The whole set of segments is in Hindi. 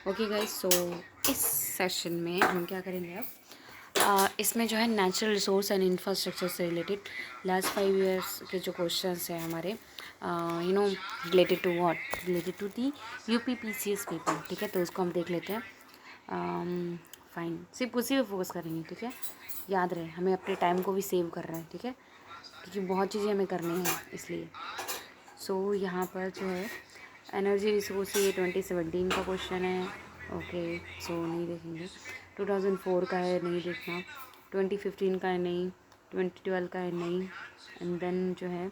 ओके गाइस, सो इस सेशन में हम क्या करेंगे अब इसमें जो है नेचुरल रिसोर्स एंड इंफ्रास्ट्रक्चर से रिलेटेड लास्ट 5 years के जो क्वेश्चंस हैं हमारे related to what related to the UPPCS paper. ठीक है, तो उसको हम देख लेते हैं। फाइन, सिर्फ उसी पे फोकस करेंगे। ठीक है, याद रहे हमें अपने टाइम को भी सेव करना है। ठीक है, क्योंकि बहुत चीज़ें हमें करनी है इसलिए। सो यहाँ पर जो है एनर्जी रिसोर्स, ये 2017 का क्वेश्चन है। ओके, सो नहीं देखेंगे। 2004 का है, नहीं देखना। 2015 का है, नहीं। 2012 का है, नहीं। एंड देन जो है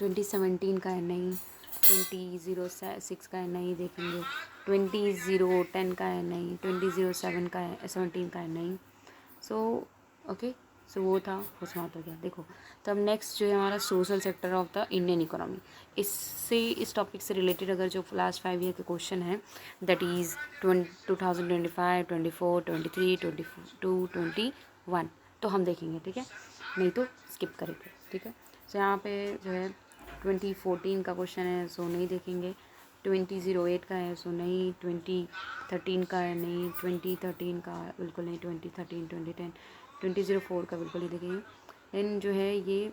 2017 का है, नहीं। 2006 का है, नहीं देखेंगे। 2010 का है, नहीं। 2007 का है, 17 का है, नहीं। सो ओके, सो वो था, वो समाप्त हो गया। देखो, तो अब नेक्स्ट जो है हमारा social sector of the Indian economy. इस टॉपिक से रिलेटेड अगर जो लास्ट 5 year के क्वेश्चन है, दैट इज़ 2025, 24, 23, 22, 21, तो हम देखेंगे। ठीक है, नहीं तो स्किप करेंगे। ठीक है, सो यहाँ पे जो है 2014 का क्वेश्चन है, सो नहीं देखेंगे। 2008 का है, सो नहीं। 2013 का है, नहीं। 2013 का बिल्कुल नहीं। 2013, 2010, 2004 का बिल्कुल नहीं देखेंगे। देन जो है ये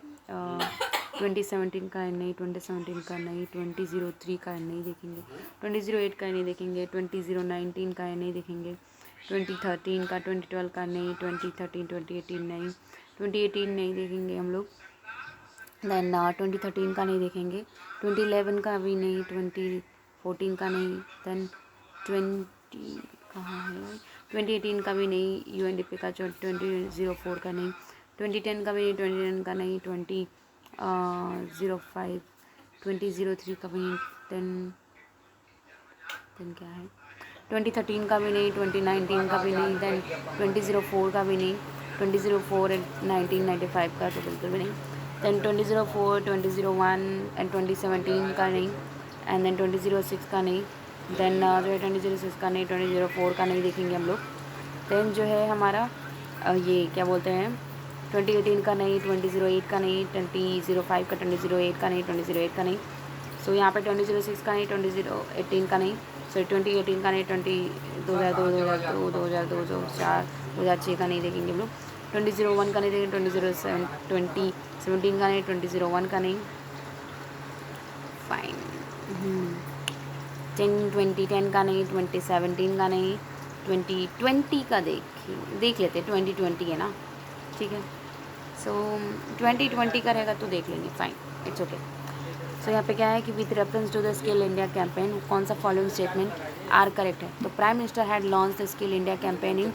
2017 का है, नहीं। 2017 का नहीं। 2003 का है, नहीं देखेंगे। 2008 का नहीं देखेंगे। 2019 का है, नहीं देखेंगे। 2013 का, 2012 का नहीं। 2013, 2018 नहीं। 2018 नहीं देखेंगे हम लोग। देन 2013 का नहीं देखेंगे। 2011 का भी नहीं। 2014 का नहीं। देन 20 कहाँ है, 2018 का भी नहीं। यूएनडीपी का 2004 का नहीं। 2010 का भी नहीं। 2010 का नहीं। 2005, 2003 का भी नहीं। देन क्या है, 2013 का भी नहीं। 2019 का भी नहीं। देन 2004 का भी नहीं। 2004 एंड 1995 का तो बिल्कुल भी नहीं। देन 2004, 2001 एंड 2017 का नहीं। एंड देन 2006 का नहीं। देन जो है 2006 का नहीं। 2004 का नहीं देखेंगे हम लोग। देन जो है हमारा ये क्या बोलते हैं, 2018 का नहीं। 2008 का नहीं। 2005 का, 2008 का नहीं। 2008 का नहीं। सो यहाँ पे 2006 का नहीं। 2018 का नहीं। सो 2018 का नहीं। 2002, 2002, 2002, 2004, 2006 का नहीं देखेंगे हम लोग। 2001 का नहीं देखेंगे। 2017 का नहीं। 2001 का नहीं। फाइन। 2010 का नहीं। 2017 का नहीं। 2020 का देख लेते। 2020 है ना, ठीक है। सो 2020 का रहेगा तो देख लेंगे। Fine, it's okay. सो यहाँ पे क्या है कि with reference to the skill India campaign, कौन सा फॉलोइंग स्टेटमेंट आर करेक्ट है। तो prime minister had launch the skill India campaign in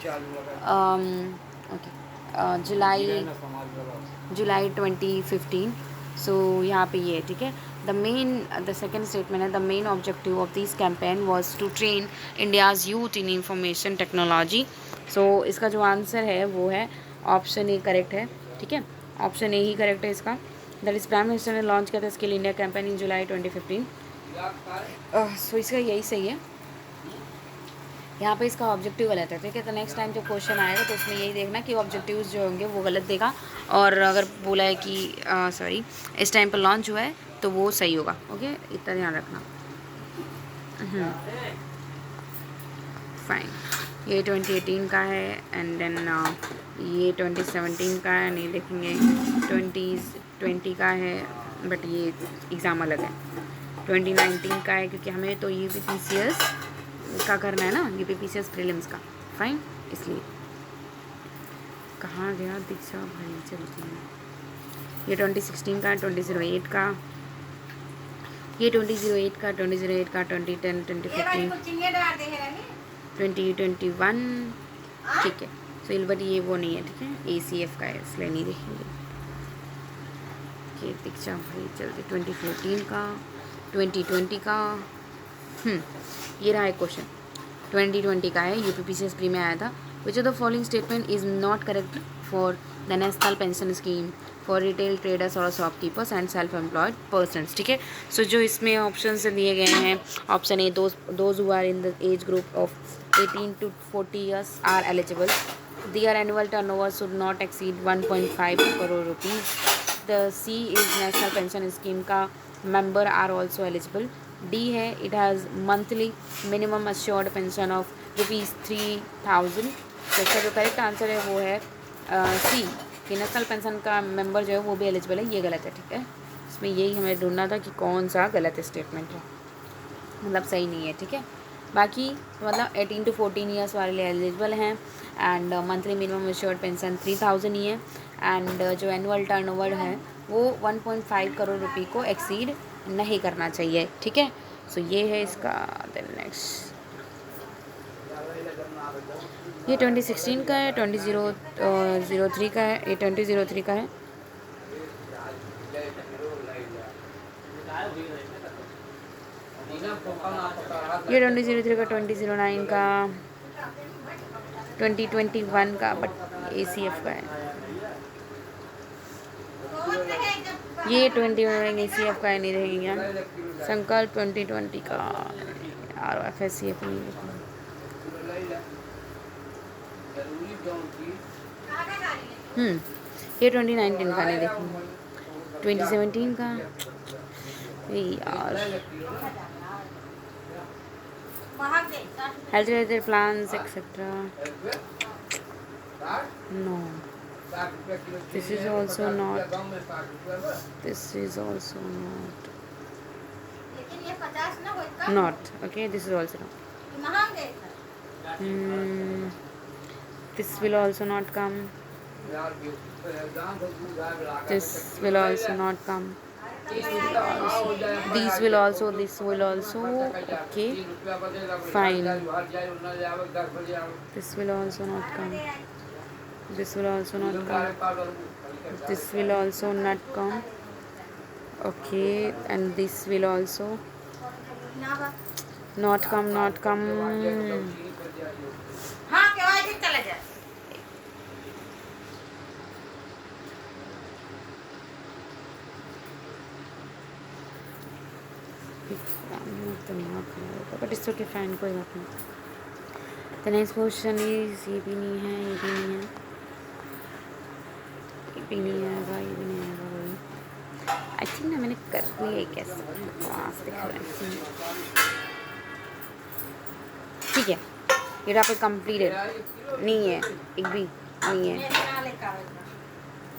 July 2015। So यहाँ पे ये, ठीक है। द सेकेंड स्टेटमेंट है, the main objective of this campaign was to train India's youth in information technology. So इसका जो आंसर है वो है ऑप्शन ए करेक्ट है। ठीक है, ऑप्शन ए ही करेक्ट है इसका। दैट इज प्राइम मिनिस्टर ने लॉन्च किया था skill India campaign in July 2015। सो इसका यही सही है। यहाँ पे इसका ऑब्जेक्टिव गलत है। ठीक है, तो नेक्स्ट टाइम जब क्वेश्चन आएगा तो उसमें यही देखना कि ऑब्जेक्टिव्स जो होंगे वो गलत देगा, और अगर बोला है कि सॉरी इस टाइम पर लॉन्च हुआ है तो वो सही होगा। ओके, इतना ध्यान रखना। फाइन, ये 2018 का है। एंड देन ये 2017 का है, नहीं देखेंगे। 2020 का है, बट ये एग्ज़ाम अलग है। 2019 का है क्योंकि हमें तो यूपीपीसीएस का करना है ना, यूपीपीसीएस प्रीलिम्स का। फाइन, इसलिए कहाँ गया दीक्षा भाई, चलती है। ये 2016 का, 2008 का, ये 2008 का, 2008 का, 2010, 2015, 2021। ठीक है, सो बट ये वो नहीं है। ठीक है, ACF का है, इसलिए नहीं देखेंगे। ये दीक्षा भाई चलते 2014 का, 2020 का। ये रहा एक क्वेश्चन 2020 का है, यूपीपीसीएस प्री में आया था। Which of the following statement is not correct for the national pension scheme for retail traders और shopkeepers and self employed persons. ठीक है, सो जो इसमें ऑप्शन दिए गए हैं, option A, those who are in the age group of 18 to 40 years are eligible. Their annual turnover should not exceed 1.5 crore rupees. The C is national pension scheme का member are also eligible. D है it has monthly minimum assured pension of ₹3000। तो इसका जो करेक्ट आंसर है वो है सी कि नेशनल पेंशन का मेंबर जो है वो भी एलिजिबल है। ये गलत है, ठीक है। इसमें यही हमें ढूंढना था कि कौन सा गलत स्टेटमेंट है, मतलब सही नहीं है, ठीक है। बाकी मतलब 18 to 14 ईयर्स वाले एलिजिबल हैं and monthly minimum assured pension 3000 ही है एंड जो एनुअल टर्नओवर है वो 1.5 करोड़ रुपये को एक्सीड नहीं करना चाहिए, ठीक है। सो ये है इसका। देन नेक्स्ट ये 2016 का है, 2003 का है, ये 2003 का है। ये 2003 का, 2009 का, 2021 का, बट ACF का है। ये 21 ACF का है, नहीं रहेंगे। संकल्प 2020 का, RFSCF नहीं लिखा। ये 2019 का नहीं देखेंगे। 2017 का यार, health related plans etcetera, no. This is also not. This is also not. Not. Okay, this is also not. This will also not come. This will also not come. These will also. This will also. Okay. Fine. This will also not come. This will also not come. This will also not come. Okay, and this will also not come. Not come. But it's okay, fine, कोई बात नहीं। द नेक्स्ट क्वेश्चन इज, ये भी नहीं है, ये भी नहीं है, ये भी नहीं आएगा, ये भी नहीं आएगा। वही आई थिंक ना मैंने कर लिया है, कैसे दिख रहा है, ठीक है। ये टॉपिक कंप्लीटेड नहीं है, एक भी नहीं है।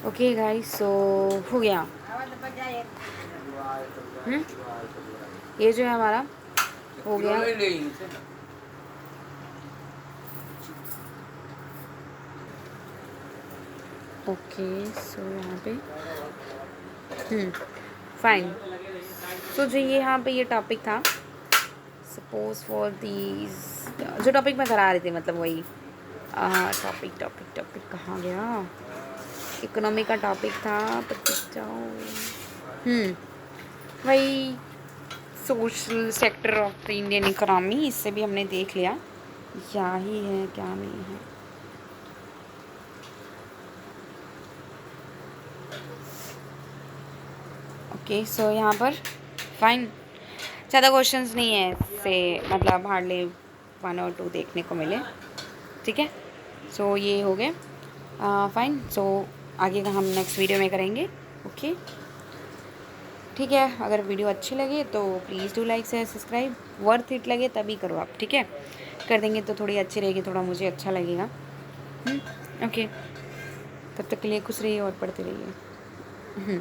ओके गाइस, सो हो गया। ये जो है हमारा हो गया। ओके, सो यहाँ पे फाइन। सो जो ये यहाँ पे ये टॉपिक था, सपोज फॉर दीज, जो टॉपिक मैं करा रही थी, मतलब वही टॉपिक कहाँ गया, इकोनॉमी का टॉपिक था, पर जाओ वही social sector of the Indian economy, इससे भी हमने देख लिया क्या ही है क्या नहीं है। ओके, सो यहाँ पर फाइन, ज़्यादा क्वेश्चंस नहीं है इससे, मतलब हार्डली 1 और 2 देखने को मिले, ठीक है। सो ये हो गए फाइन। सो आगे का हम नेक्स्ट वीडियो में करेंगे। ओके, ठीक है। अगर वीडियो अच्छी लगे तो please do like share subscribe, worth it लगे तभी करो आप, ठीक है। कर देंगे तो थोड़ी अच्छी रहेगी, थोड़ा मुझे अच्छा लगेगा। ओके, तब तक के लिए खुश रहिए और पढ़ते रहिए।